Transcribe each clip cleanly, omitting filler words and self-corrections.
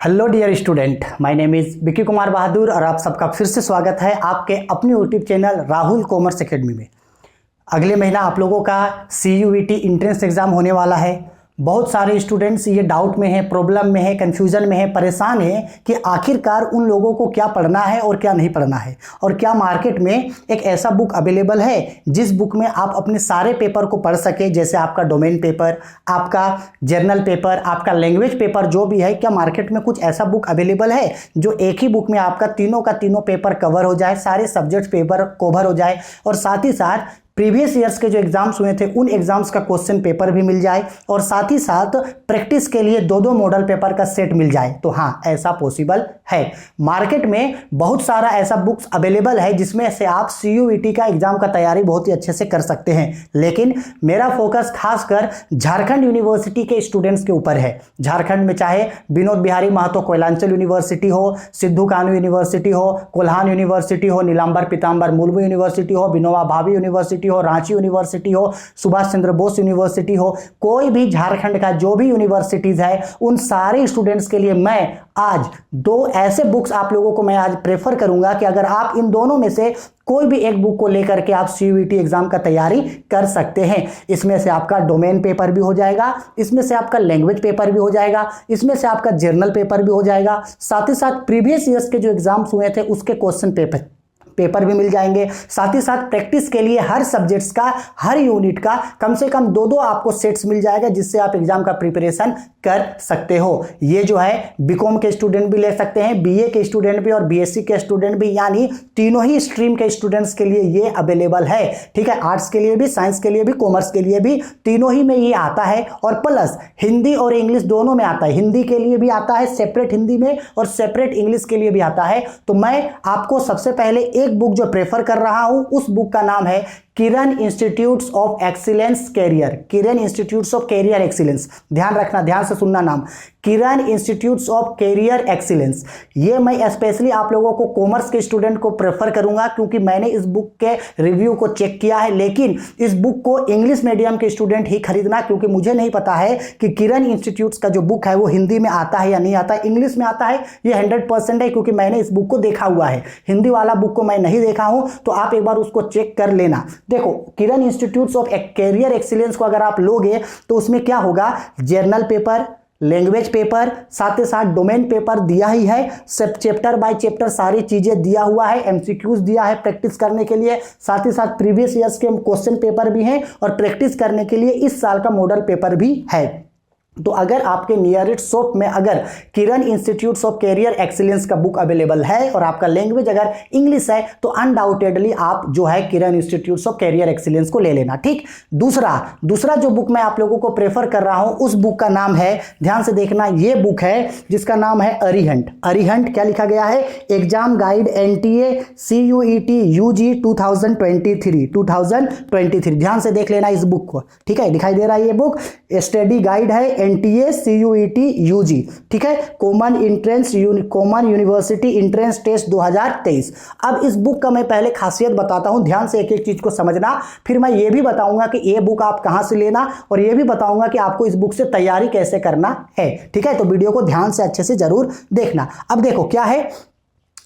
Hello dear student, my name is Vicky Kumar Bahadur और आप सबका फिर से स्वागत है आपके अपने YouTube channel Rahul commerce academy में। अगले महीना आप लोगों का CUET इंट्रेंस एग्ज़ाम होने वाला है। बहुत सारे स्टूडेंट्स ये डाउट में हैं, प्रॉब्लम में है, कन्फ्यूज़न में है, परेशान हैं कि आखिरकार उन लोगों को क्या पढ़ना है और क्या नहीं पढ़ना है, और क्या मार्केट में एक ऐसा बुक अवेलेबल है जिस बुक में आप अपने सारे पेपर को पढ़ सके, जैसे आपका डोमेन पेपर, आपका जर्नल पेपर, आपका लैंग्वेज पेपर जो भी है। क्या मार्केट में कुछ ऐसा बुक अवेलेबल है जो एक ही बुक में आपका तीनों का तीनों पेपर कवर हो जाए, सारे सब्जेक्ट पेपर कवर हो जाए, और साथ ही साथ प्रीवियस ईयर्स के जो एग्जाम्स हुए थे उन एग्जाम्स का क्वेश्चन पेपर भी मिल जाए, और साथ ही साथ प्रैक्टिस के लिए दो दो मॉडल पेपर का सेट मिल जाए? तो हाँ, ऐसा पॉसिबल है। मार्केट में बहुत सारा ऐसा बुक्स अवेलेबल है जिसमें से आप CUET का एग्जाम का तैयारी बहुत ही अच्छे से कर सकते हैं, लेकिन मेरा फोकस खासकर झारखंड यूनिवर्सिटी के स्टूडेंट्स के ऊपर है। झारखंड में चाहे विनोद बिहारी महतो कोयलांचल यूनिवर्सिटी हो, सिद्धू कानू यूनिवर्सिटी हो, कोल्हान यूनिवर्सिटी हो, नीलांबर पीतांबर मुर्मू यूनिवर्सिटी हो, विनोबा भावे यूनिवर्सिटी हो, रांची यूनिवर्सिटी हो, सुभाष चंद्र बोस यूनिवर्सिटी हो, कोई भी झारखंड का जो भी यूनिवर्सिटीज है, उन सारे स्टूडेंट्स के लिए मैं आज दो ऐसे बुक्स आप लोगों को मैं आज प्रेफर करूंगा कि अगर आप इन दोनों में से कोई भी एक बुक को लेकर के आप CUET एग्जाम का तैयारी कर सकते हैं। इसमें से आपका डोमेन पेपर भी हो जाएगा, इसमें से आपका लैंग्वेज पेपर भी हो जाएगा, इसमें से आपका जर्नल पेपर भी हो जाएगा, साथ ही साथ प्रीवियस ईयर्स के जो एग्जाम्स हुए थे उसके क्वेश्चन पेपर भी मिल जाएंगे। साथ ही साथ प्रैक्टिस के लिए हर सब्जेक्ट्स का, हर यूनिट का कम से कम दो दो आपको सेट्स मिल जाएगा, जिससे आप एग्जाम का प्रिपरेशन कर सकते हो। ये जो है बीकॉम के स्टूडेंट भी ले सकते हैं, BA के स्टूडेंट भी और BSc के स्टूडेंट भी, यानी तीनों ही स्ट्रीम के स्टूडेंट्स के लिए ये अवेलेबल है। ठीक है, आर्ट्स के लिए भी, साइंस के लिए भी, कॉमर्स के लिए भी, तीनों ही में ये आता है। और प्लस हिंदी और इंग्लिश दोनों में आता है। हिंदी के लिए भी आता है सेपरेट हिंदी में, और सेपरेट इंग्लिश के लिए भी आता है। तो मैं आपको सबसे पहले एक बुक जो प्रेफर कर रहा हूं, उस बुक का नाम है Kiran institutes of excellence career. Kiran institutes of career excellence, ध्यान रखना, ध्यान से सुनना नाम, Kiran institutes of career excellence. ये मैं स्पेशली आप लोगों को कॉमर्स के स्टूडेंट को प्रेफर करूंगा, क्योंकि मैंने इस बुक के रिव्यू को चेक किया है। लेकिन इस बुक को इंग्लिश मीडियम के स्टूडेंट ही खरीदना, क्योंकि मुझे नहीं पता है कि किरण इंस्टीट्यूट्स का जो बुक है वो हिंदी में आता है या नहीं आता है। इंग्लिश में आता है ये 100% है, क्योंकि मैंने इस बुक को देखा हुआ है। हिंदी वाला बुक को मैं नहीं देखा हूं, तो आप एक बार उसको चेक कर लेना। देखो, किरण इंस्टीट्यूट्स ऑफ कैरियर एक्सीलेंस को अगर आप लोगे तो उसमें क्या होगा, जर्नल पेपर, लैंग्वेज पेपर, साथ ही साथ डोमेन पेपर दिया ही है, सब चैप्टर बाय चैप्टर सारी चीजें दिया हुआ है, MCQs दिया है प्रैक्टिस करने के लिए, साथ ही साथ प्रीवियस ईयर्स के क्वेश्चन पेपर भी हैं, और प्रैक्टिस करने के लिए इस साल का मॉडल पेपर भी है। तो अगर आपके नियरेस्ट शॉप में अगर किरण इंस्टीट्यूट्स ऑफ कैरियर एक्सीलेंस का बुक अवेलेबल है और आपका लैंग्वेज अगर इंग्लिश है, तो अनडाउटेडली आप जो है Kiran institutes of career excellence को ले लेना। ठीक, दूसरा जो बुक मैं आप लोगों को प्रेफर कर रहा हूं, उस बुक का नाम है, ध्यान से देखना, ये बुक है जिसका नाम है अरिहंट। अरिहंट क्या लिखा गया है, exam guide NTA CUET UG 2023। ध्यान से देख लेना इस बुक को। ठीक है, दिखाई दे रहा है ये बुक, स्टडी गाइड है NTA CUET UG। ठीक है, कॉमन यूनिवर्सिटी इंट्रेंस टेस्ट 2023। अब इस बुक का मैं पहले खासियत बताता हूं, ध्यान से एक एक चीज को समझना, फिर मैं ये भी बताऊंगा कि ये बुक आप कहां से लेना, और ये भी बताऊंगा कि आपको इस बुक से तैयारी कैसे करना है। ठीक है, तो वीडियो को ध्यान से अच्छे से जरूर देखना। अब देखो क्या है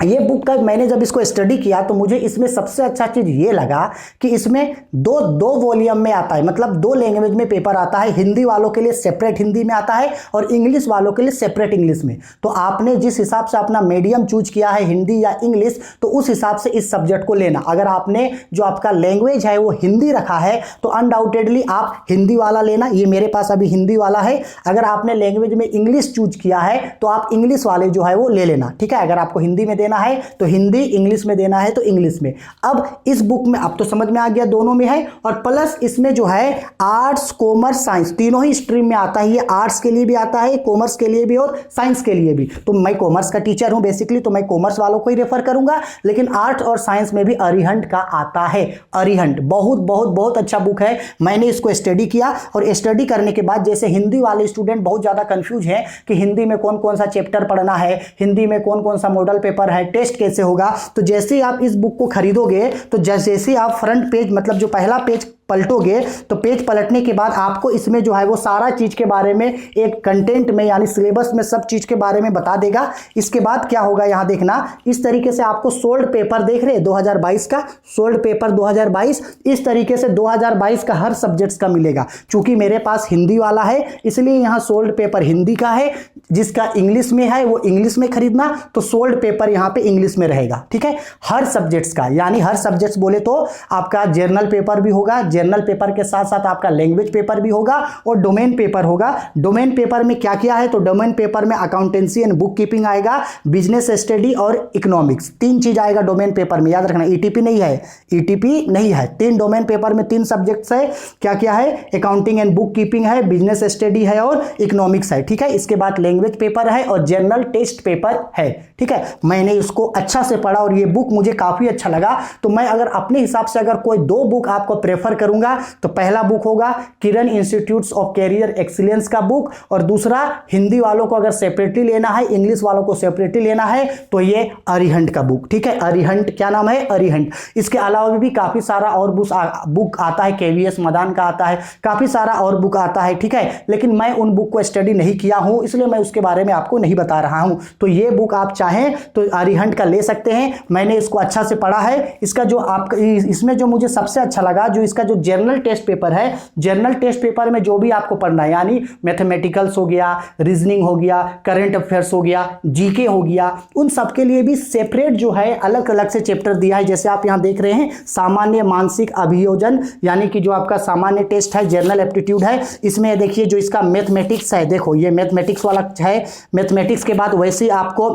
ये बुक का, मैंने जब इसको स्टडी किया तो मुझे इसमें सबसे अच्छा चीज ये लगा कि इसमें दो वॉल्यूम में आता है, मतलब दो लैंग्वेज में पेपर आता है। हिंदी वालों के लिए सेपरेट हिंदी में आता है और इंग्लिश वालों के लिए सेपरेट इंग्लिश में। तो आपने जिस हिसाब से अपना मीडियम चूज किया है, हिंदी या इंग्लिश, तो उस हिसाब से इस सब्जेक्ट को लेना। अगर आपने जो आपका लैंग्वेज है वो हिंदी रखा है तो अनडाउटेडली आप हिंदी वाला लेना। ये मेरे पास अभी हिंदी वाला है। अगर आपने लैंग्वेज में इंग्लिश चूज किया है तो आप इंग्लिश वाले जो है वो ले लेना। ठीक है, अगर आपको हिंदी में देना है तो हिंदी, इंग्लिश में देना है तो इंग्लिश में। अब इस बुक में अब तो समझ में आ गया, दोनों में है, और प्लस इसमें जो है आर्ट्स, कॉमर्स, साइंस तीनों ही स्ट्रीम में आता है। ये आर्ट्स के लिए भी आता है, कॉमर्स के लिए भी और साइंस के लिए भी। तो मैं कॉमर्स का टीचर हूं बेसिकली, तो मैं कॉमर्स वालों को ही रेफर करूंगा, लेकिन आर्ट्स और साइंस में भी अरिहंट का आता है। अरिहंट बहुत बहुत बहुत अच्छा बुक है। मैंने इसको स्टडी किया, और स्टडी करने के बाद जैसे हिंदी वाले स्टूडेंट बहुत ज्यादा कंफ्यूज हैं कि हिंदी में कौन कौन सा चैप्टर पढ़ना है, हिंदी में कौन कौन सा मॉडल पेपर है, टेस्ट कैसे होगा, तो जैसे ही आप इस बुक को खरीदोगे तो जैसे ही आप फ्रंट पेज, मतलब जो पहला पेज पलटोगे तो पेज पलटने के बाद आपको इसमें जो है वो सारा चीज के बारे में एक कंटेंट में यानी सिलेबस में सब चीज के बारे में बता देगा। इसके बाद क्या होगा यहां देखना, इस तरीके से आपको सोल्ड पेपर देख रहे हैं 2022 का, सोल्ड पेपर 2022 इस तरीके से 2022 का हर सब्जेक्ट्स का मिलेगा। चूंकि मेरे पास हिंदी वाला है इसलिए यहां सोल्ड पेपर हिंदी का है, जिसका इंग्लिश में है वो इंग्लिश में खरीदना, तो सोल्ड पेपर यहां पे इंग्लिश में रहेगा। ठीक है, हर सब्जेक्ट्स का, यानी हर सब्जेक्ट्स बोले तो आपका जर्नल पेपर भी होगा, जर्नल पेपर के साथ साथ आपका लैंग्वेज पेपर भी होगा और डोमेन पेपर होगा। डोमेन पेपर में क्या क्या है, तो डोमेन पेपर में अकाउंटेंसी एंड बुक कीपिंग आएगा, बिजनेस स्टडी और इकोनॉमिक्स, तीन चीज आएगा डोमेन पेपर में, याद रखना। ईटीपी नहीं है, ईटीपी नहीं है, तीन डोमेन पेपर में तीन सब्जेक्ट्स है। क्या क्या है, अकाउंटिंग एंड बुक कीपिंग है, बिजनेस स्टडी है और इकोनॉमिक्स है। ठीक है, इसके बाद लैंग्वेज पेपर है और जनरल टेस्ट पेपर है। ठीक है, मैंने इसको अच्छा से पढ़ा और ये बुक मुझे काफी अच्छा लगा। तो मैं अगर अपने हिसाब से अगर कोई दो बुक आपको प्रेफर करूंगा तो पहला बुक होगा किरण इंस्टीट्यूट्स ऑफ कैरियर एक्सीलेंस का बुक, और दूसरा हिंदी वालों को अगर सेपरेटली लेना है, इंग्लिश वालों को सेपरेटली लेना है तो ये अरिहंट का बुक। ठीक है, अरिहंट, क्या नाम है, अरिहंट। इसके अलावा भी काफी सारा और बुक आता है, केवीएस मदान का आता है, काफी सारा और बुक आता है। ठीक है, लेकिन मैं उन बुक को स्टडी नहीं किया हूं इसलिए मैं उसके बारे में आपको नहीं बता रहा हूं। तो ये बुक आप चाहें तो अरिहंट का ले सकते हैं, मैंने इसको अच्छा से पढ़ा है। इसका जो आपका इसमें जो मुझे सबसे अच्छा लगा, जो इसका जो जनरल टेस्ट पेपर है, जनरल टेस्ट पेपर में जो भी आपको पढ़ना है, यानी मैथमेटिकल्स हो गया, रीजनिंग हो गया, करंट अफेयर्स हो गया, जीके हो गया, उन सब के लिए भी सेपरेट जो है अलग अलग से चैप्टर दिया है। जैसे आप यहां देख रहे हैं सामान्य मानसिक अभियोजन, यानी कि जो आपका सामान्य टेस्ट है, जनरल एप्टीट्यूड है, इसमें देखिए जो इसका मैथमेटिक्स है, देखो ये मैथमेटिक्स वाला है। मैथमेटिक्स के बाद वैसे ही आपको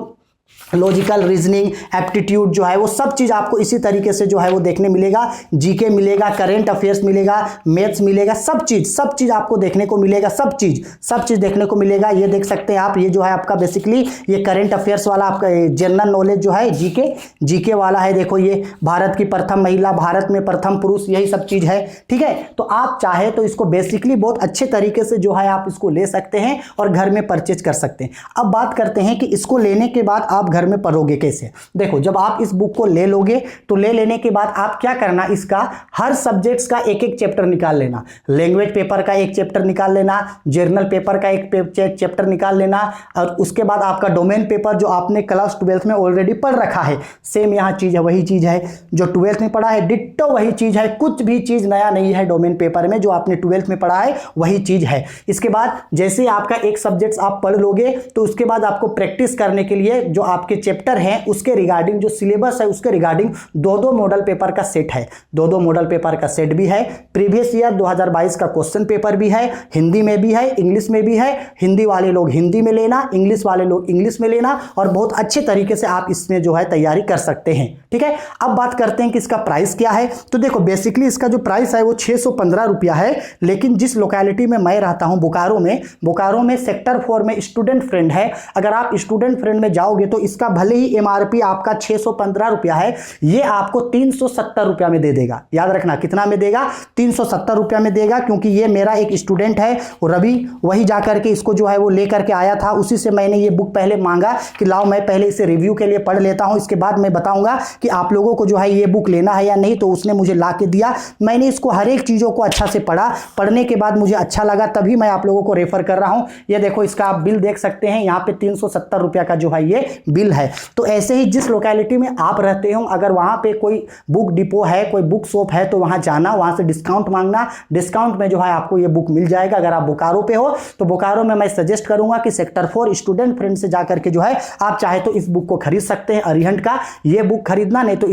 लॉजिकल रीजनिंग एप्टीट्यूड जो है वो सब चीज आपको इसी तरीके से जो है वो देखने मिलेगा। जीके मिलेगा, करंट अफेयर्स मिलेगा, मैथ्स मिलेगा, सब चीज आपको देखने को मिलेगा, सब चीज देखने को मिलेगा। ये देख सकते हैं आप, ये जो है आपका बेसिकली ये करंट अफेयर्स वाला आपका जनरल नॉलेज जो है, जीके वाला है। देखो ये भारत की प्रथम महिला, भारत में प्रथम पुरुष, यही सब चीज है। ठीक है, तो आप चाहे तो इसको बेसिकली बहुत अच्छे तरीके से जो है आप इसको ले सकते हैं और घर में परचेज कर सकते हैं। अब बात करते हैं कि इसको लेने के बाद आप घर में पढ़ोगे कैसे। देखो, जब आप इस बुक को ले लोगे तो ले लेने के बाद आप क्या करना, इसका हर सब्जेक्ट्स का एक एक चैप्टर निकाल लेना। लैंग्वेज पेपर का एक चैप्टर निकाल लेना, जर्नल पेपर का एक चैप्टर निकाल लेना, और उसके बाद आपका डोमेन पेपर जो आपने क्लास 12th में ऑलरेडी पढ़ रखा है, सेम यहाँ चीज है, वही चीज है जो 12th में पढ़ा है, डिट्टो वही चीज है, कुछ भी चीज नया नहीं है। डोमेन पेपर में जो आपने 12th में पढ़ा है वही चीज है। इसके बाद जैसे आपका एक सब्जेक्ट आप पढ़ लोगे तो उसके बाद आपको प्रैक्टिस करने के लिए जो आपके चैप्टर हैं उसके रिगार्डिंग जो सिलेबस है उसके रिगार्डिंग दो मॉडल पेपर का सेट है, दो मॉडल पेपर का सेट भी है। प्रीवियस ईयर 2022 का क्वेश्चन पेपर भी है, हिंदी में भी है, इंग्लिश में भी है। हिंदी वाले लोग हिंदी में लेना, इंग्लिश वाले लोग इंग्लिश में लेना, और बहुत अच्छे तरीके से आप इसमें जो है तैयारी कर सकते हैं। ठीक है, अब बात करते हैं कि इसका प्राइस क्या है। तो देखो बेसिकली इसका जो प्राइस है वो 615 रुपया है, लेकिन जिस लोकेलिटी में मैं रहता हूं बोकारो में सेक्टर 4 में स्टूडेंट फ्रेंड है। अगर आप स्टूडेंट फ्रेंड में जाओगे तो इसका भले ही एमआरपी आपका 615 रुपया है, ये आपको 370 रुपया में दे देगा। याद रखना कितना में देगा, 370 रुपया में देगा, क्योंकि ये मेरा एक स्टूडेंट है रवि, वही जाकर के इसको जो है वो लेकर के आया था, उसी से मैंने ये बुक पहले मांगा कि लाओ मैं पहले इसे रिव्यू के लिए पढ़ लेता हूं, इसके बाद मैं बताऊंगा कि आप लोगों को जो है ये बुक लेना है या नहीं। तो उसने मुझे ला के दिया, मैंने इसको हर एक चीजों को अच्छा से पढ़ा, पढ़ने के बाद मुझे अच्छा लगा, तभी मैं आप लोगों को रेफर कर रहा हूं। ये देखो इसका आप बिल देख सकते हैं, यहाँ पे 370 रुपया का जो है ये बिल है। तो ऐसे ही जिस लोकेलिटी में आप रहते हो, अगर वहां पे कोई बुक डिपो है, कोई बुक शॉप है, तो वहां जाना, वहां से डिस्काउंट मांगना, डिस्काउंट में जो है आपको ये बुक मिल जाएगा। अगर आप बोकारो पे हो तो बोकारो में मैं सजेस्ट करूंगा कि सेक्टर 4 स्टूडेंट फ्रेंड से जाकर के जो है आप चाहे तो इस बुक को खरीद सकते हैं, अरिहंट का ये बुक खरीदना, नहीं तो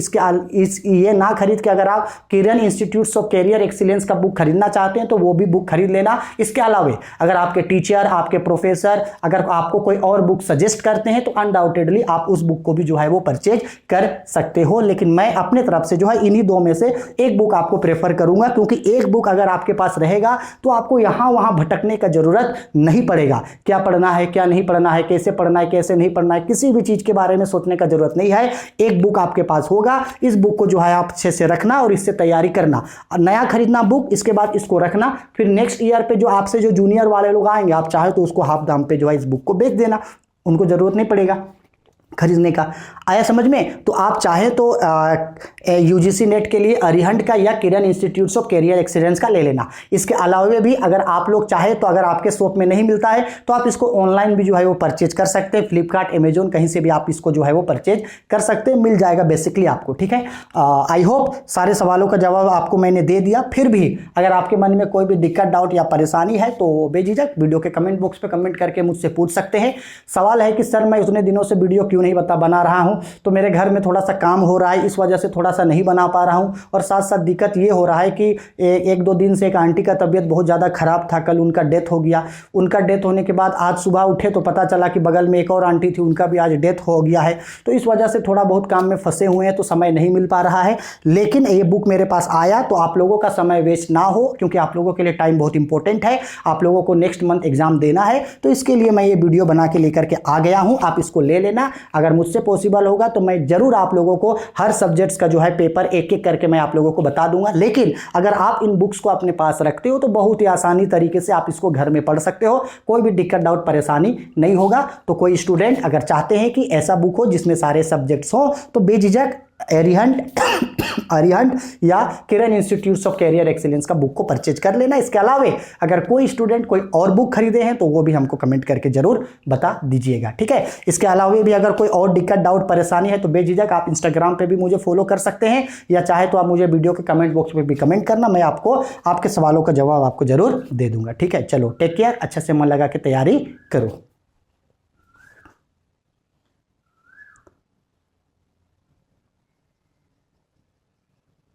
ये ना खरीद के अगर आप किरण इंस्टीट्यूट्स ऑफ कैरियर एक्सीलेंस का बुक खरीदना चाहते हैं तो वो भी बुक खरीद लेना। इसके अलावा अगर आपके टीचर, आपके प्रोफेसर अगर आपको कोई और बुक सजेस्ट करते हैं तो अनडाउटेडली आप उस बुक को भी जो है वो परचेज कर सकते हो। लेकिन मैं अपने तरफ से जो है इन्हीं दो में से एक बुक आपको प्रेफर करूंगा, क्योंकि एक बुक अगर आपके पास रहेगा तो आपको यहां वहां भटकने का जरूरत नहीं पड़ेगा। क्या पढ़ना है, क्या नहीं पढ़ना है, कैसे पढ़ना है, कैसे नहीं पढ़ना है, किसी भी चीज के बारे में सोचने का जरूरत नहीं है। एक बुक आपके पास होगा, इस बुक को जो है आप अच्छे से रखना और इससे तैयारी करना, नया खरीदना बुक, इसके बाद इसको रखना, फिर नेक्स्ट ईयर पे जो आपसे जो जूनियर वाले लोग आएंगे, आप चाहे तो उसको हाफ दाम पे जो है इस बुक को बेच देना, उनको जरूरत नहीं पड़ेगा। खरीदने का। आया समझ में? तो आप चाहे तो यूजीसी नेट के लिए अरिहंट का या किरण इंस्टीट्यूट्स ऑफ कैरियर एक्सीलेंस का ले लेना। इसके अलावा भी अगर आप लोग चाहे तो अगर आपके शॉप में नहीं मिलता है तो आप इसको ऑनलाइन भी जो है वो परचेज कर सकते हैं। फ्लिपकार्ट, अमेजोन, कहीं से भी आप इसको जो है वो परचेज कर सकते हैं, मिल जाएगा बेसिकली आपको। ठीक है, आई होप सारे सवालों का जवाब आपको मैंने दे दिया। फिर भी अगर आपके मन में कोई भी दिक्कत, डाउट या परेशानी है तो बेझिझक वीडियो के कमेंट बॉक्स पे कमेंट करके मुझसे पूछ सकते हैं। सवाल है कि सर मैं इतने दिनों से वीडियो क्यों नहीं बना रहा हूं, तो मेरे घर में थोड़ा सा काम हो रहा है, इस वजह से थोड़ा सा नहीं बना पा रहा हूं। और साथ साथ दिक्कत ये हो रहा है कि एक दो दिन से एक आंटी का तबीयत बहुत ज़्यादा खराब था, कल उनका डेथ हो गया। उनका डेथ होने के बाद आज सुबह उठे तो पता चला कि बगल में एक और आंटी थी, उनका भी आज डेथ हो गया है। तो इस वजह से थोड़ा बहुत काम में फंसे हुए हैं, तो समय नहीं मिल पा रहा है। लेकिन ये बुक मेरे पास आया तो आप लोगों का समय वेस्ट ना हो, क्योंकि आप लोगों के लिए टाइम बहुत इंपॉर्टेंट है। आप लोगों को नेक्स्ट मंथ एग्जाम देना है, तो इसके लिए मैं ये वीडियो बना के लेकर के आ गया हूं। आप इसको ले लेना। अगर मुझसे पॉसिबल होगा तो मैं जरूर आप लोगों को हर सब्जेक्ट्स का जो है पेपर एक एक करके मैं आप लोगों को बता दूंगा। लेकिन अगर आप इन बुक्स को अपने पास रखते हो तो बहुत ही आसानी तरीके से आप इसको घर में पढ़ सकते हो, कोई भी दिक्कत, डाउट, परेशानी नहीं होगा। तो कोई स्टूडेंट अगर चाहते हैं कि ऐसा बुक हो जिसमें सारे सब्जेक्ट्स हो तो बेझिझक अरिहंट या किरण इंस्टीट्यूट्स ऑफ कैरियर एक्सीलेंस का बुक को परचेज कर लेना। इसके अलावा अगर कोई स्टूडेंट कोई और बुक खरीदे हैं तो वो भी हमको कमेंट करके जरूर बता दीजिएगा। ठीक है, इसके अलावा भी अगर कोई और दिक्कत, डाउट, परेशानी है तो बेझिझक आप इंस्टाग्राम पे भी मुझे फॉलो कर सकते हैं, या चाहे तो आप मुझे वीडियो के कमेंट बॉक्स में भी कमेंट करना, मैं आपको आपके सवालों का जवाब आपको जरूर दे दूंगा। ठीक है, चलो टेक केयर, अच्छे से मन लगा के तैयारी करो।